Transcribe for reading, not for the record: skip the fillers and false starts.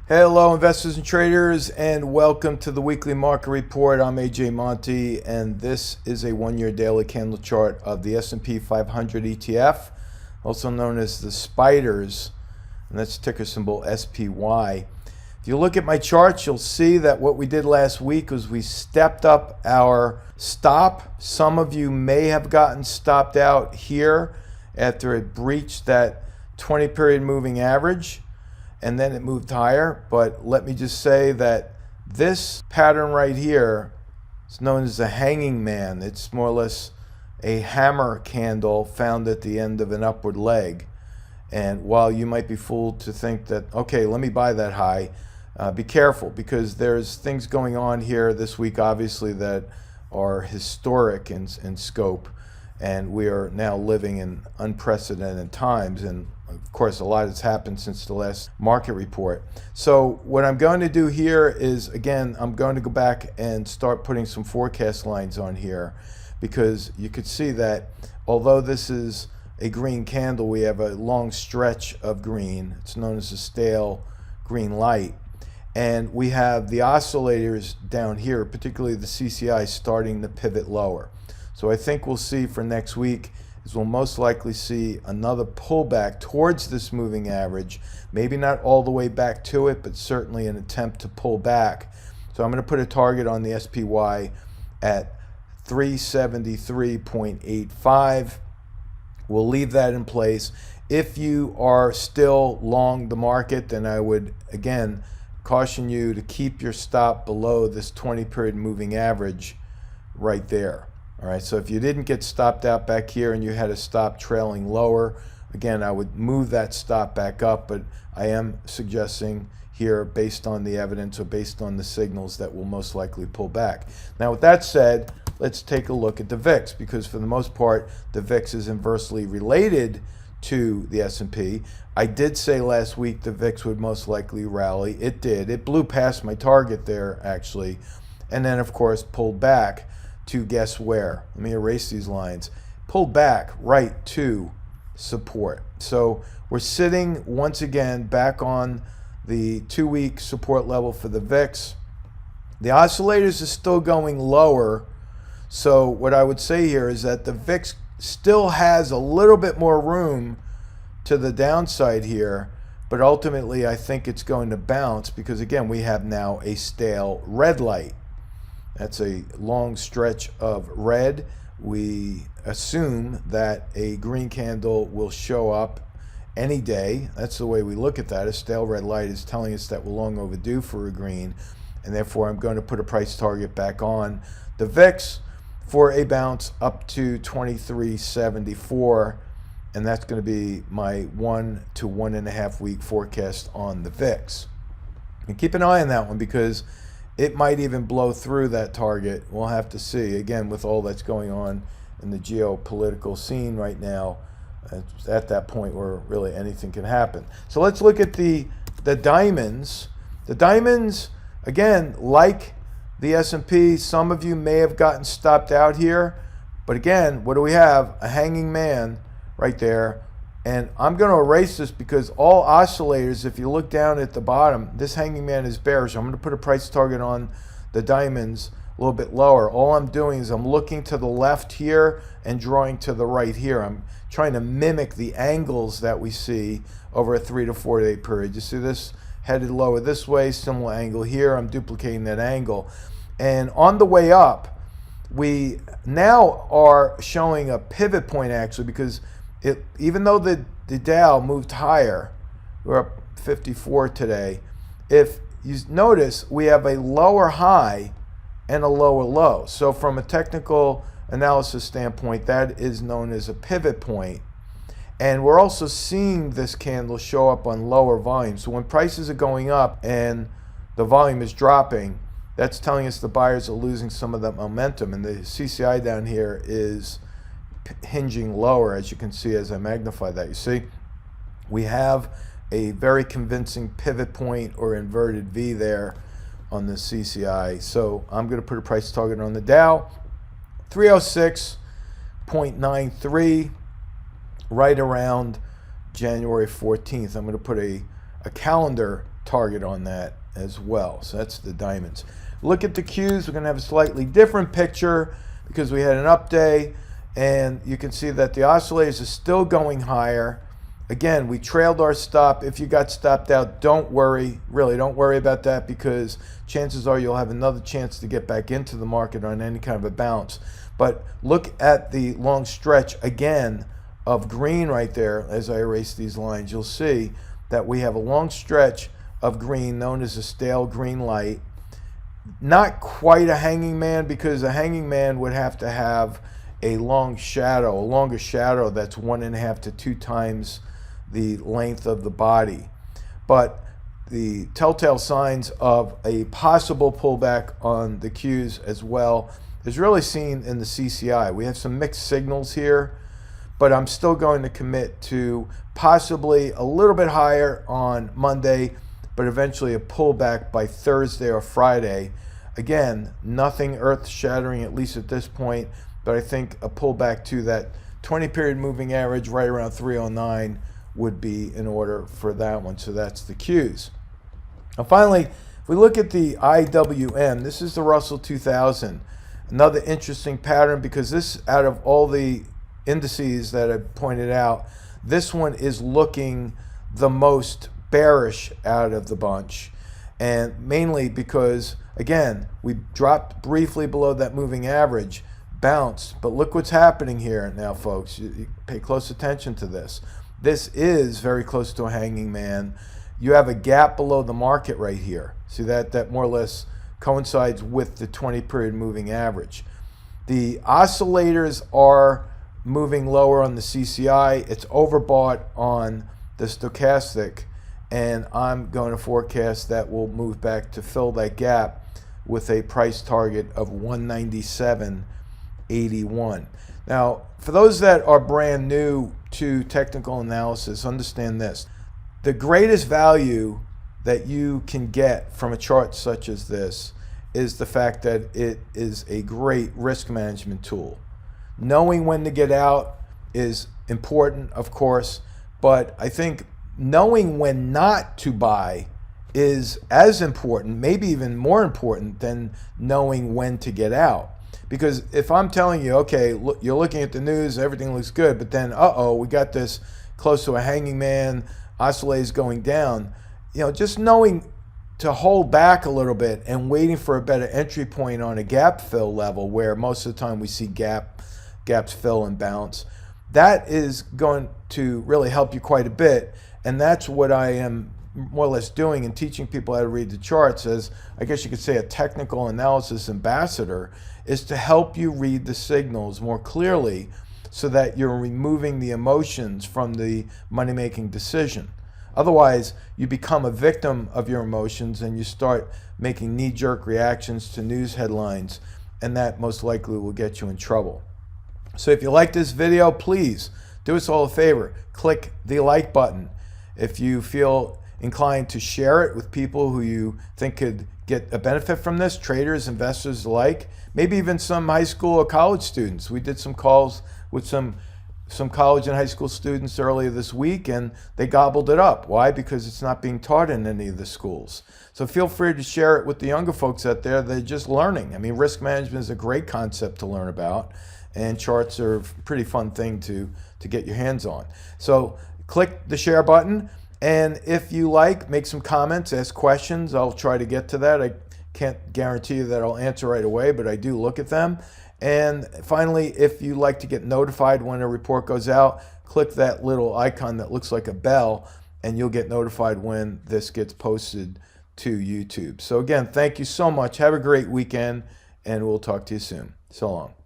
Hello, investors and traders, and welcome to the weekly market report. I'm AJ Monty, and this is a one-year daily candle chart of the S&P 500 ETF, also known as the Spiders, and that's ticker symbol SPY. If you look at my charts, you'll see that what we did last week was we stepped up our stop. Some of you may have gotten stopped out here after it breached that 20-period moving average, and then it moved higher. But let me just say that this pattern right here is known as a hanging man. It's more or less a hammer candle found at the end of an upward leg. And while you might be fooled to think that, okay, let me buy that high, be careful, because there's things going on here this week, obviously, that are historic in scope. And we are now living in unprecedented times. And of course, a lot has happened since the last market report. So what I'm going to do here is, again, I'm going to go back and start putting some forecast lines on here, because you could see that although this is a green candle, we have a long stretch of green. It's known as a stale green light. And we have the oscillators down here, particularly the CCI, starting to pivot lower. So I think we'll see for next week is we'll most likely see another pullback towards this moving average. Maybe not all the way back to it, but certainly an attempt to pull back. So I'm going to put a target on the SPY at 373.85. We'll leave that in place. If you are still long the market, then I would, again, caution you to keep your stop below this 20-period moving average right there. All right, so if you didn't get stopped out back here and you had a stop trailing lower, again, I would move that stop back up, but I am suggesting here, based on the evidence or based on the signals, that will most likely pull back. Now, with that said, let's take a look at the VIX, because for the most part, the VIX is inversely related to the S&P. I did say last week the VIX would most likely rally. It did. It blew past my target there, actually, and then, of course, pulled back to guess where. Let me erase these lines. Pulled back right to support. So we're sitting once again back on the 2-week support level for the VIX. The oscillators are still going lower. So what I would say here is that the VIX still has a little bit more room to the downside here, but ultimately I think it's going to bounce, because again, we have now a stale red light. That's a long stretch of red. We assume that a green candle will show up any day. That's the way we look at that. A stale red light is telling us that we're long overdue for a green, and therefore I'm going to put a price target back on the VIX for a bounce up to 2374, and that's going to be my 1 to 1.5 week forecast on the VIX. And keep an eye on that one, because it might even blow through that target. We'll have to see. Again, with all that's going on in the geopolitical scene right now, it's at that point where really anything can happen. So let's look at the diamonds. The diamonds, again, like the S&P, some of you may have gotten stopped out here. But again, what do we have? A hanging man right there. And I'm going to erase this, because all oscillators, if you look down at the bottom, this hanging man is bearish. I'm going to put a price target on the diamonds a little bit lower. All I'm doing is I'm looking to the left here and drawing to the right here. I'm trying to mimic the angles that we see over a 3 to 4 day period. You see this headed lower this way, similar angle here. I'm duplicating that angle. And on the way up, we now are showing a pivot point, actually, because even though the Dow moved higher, we're up 54 today, if you notice, we have a lower high and a lower low. So from a technical analysis standpoint, that is known as a pivot point. And we're also seeing this candle show up on lower volume. So when prices are going up and the volume is dropping, that's telling us the buyers are losing some of that momentum. And the CCI down here is hinging lower, as you can see as I magnify that. You see, we have a very convincing pivot point or inverted V there on the CCI. So I'm going to put a price target on the Dow, 306.93, right around January 14th. I'm going to put a calendar target on that as well. So that's the diamonds. Look at the Qs. We're going to have a slightly different picture because we had an up day, and you can see that the oscillators are still going higher. Again, we trailed our stop. If you got stopped out, don't worry. Really, don't worry about that, because chances are you'll have another chance to get back into the market on any kind of a bounce. But look at the long stretch again of green right there. As I erase these lines, you'll see that we have a long stretch of green known as a stale green light. Not quite a hanging man, because a hanging man would have to have a long shadow, a longer shadow that's 1.5 to 2 times the length of the body. But the telltale signs of a possible pullback on the Qs as well is really seen in the CCI. We have some mixed signals here, but I'm still going to commit to possibly a little bit higher on Monday, but eventually a pullback by Thursday or Friday. Again, nothing earth-shattering, at least at this point, but I think a pullback to that 20-period moving average right around 309 would be in order for that one. So that's the Qs. Now finally, if we look at the IWM, this is the Russell 2000. Another interesting pattern, because this, out of all the indices that I pointed out, this one is looking the most bearish out of the bunch. And mainly because, again, we dropped briefly below that moving average, bounced, but look what's happening here now, folks. You pay close attention to this. This is very close to a hanging man. You have a gap below the market right here. See that? That more or less coincides with the 20-period moving average. The oscillators are moving lower on the CCI. It's overbought on the stochastic, and I'm going to forecast that will move back to fill that gap with a price target of 197.81. Now, for those that are brand new to technical analysis, understand this. The greatest value that you can get from a chart such as this is the fact that it is a great risk management tool. Knowing when to get out is important, of course, but I think knowing when not to buy is as important, maybe even more important, than knowing when to get out. Because if I'm telling you, okay, look, you're looking at the news, everything looks good, but then, we got this close to a hanging man, oscillators going down, just knowing to hold back a little bit and waiting for a better entry point on a gap fill level, where most of the time we see gaps fill and bounce, that is going to really help you quite a bit. And that's what I am more or less doing in teaching people how to read the charts, as I guess you could say a technical analysis ambassador, is to help you read the signals more clearly so that you're removing the emotions from the money-making decision. Otherwise, you become a victim of your emotions and you start making knee-jerk reactions to news headlines, and that most likely will get you in trouble. So if you like this video, please do us all a favor. Click the like button. If you feel inclined to share it with people who you think could get a benefit from this, traders, investors alike, maybe even some high school or college students. We did some calls with some college and high school students earlier this week, and they gobbled it up. Why? Because it's not being taught in any of the schools. So feel free to share it with the younger folks out there that are just learning. I mean, risk management is a great concept to learn about, and charts are a pretty fun thing to get your hands on. So click the share button, and if you like, make some comments, ask questions. I'll try to get to that. I can't guarantee you that I'll answer right away, but I do look at them. And finally, if you like to get notified when a report goes out, click that little icon that looks like a bell, and you'll get notified when this gets posted to YouTube. So again, thank you so much. Have a great weekend, and we'll talk to you soon. So long.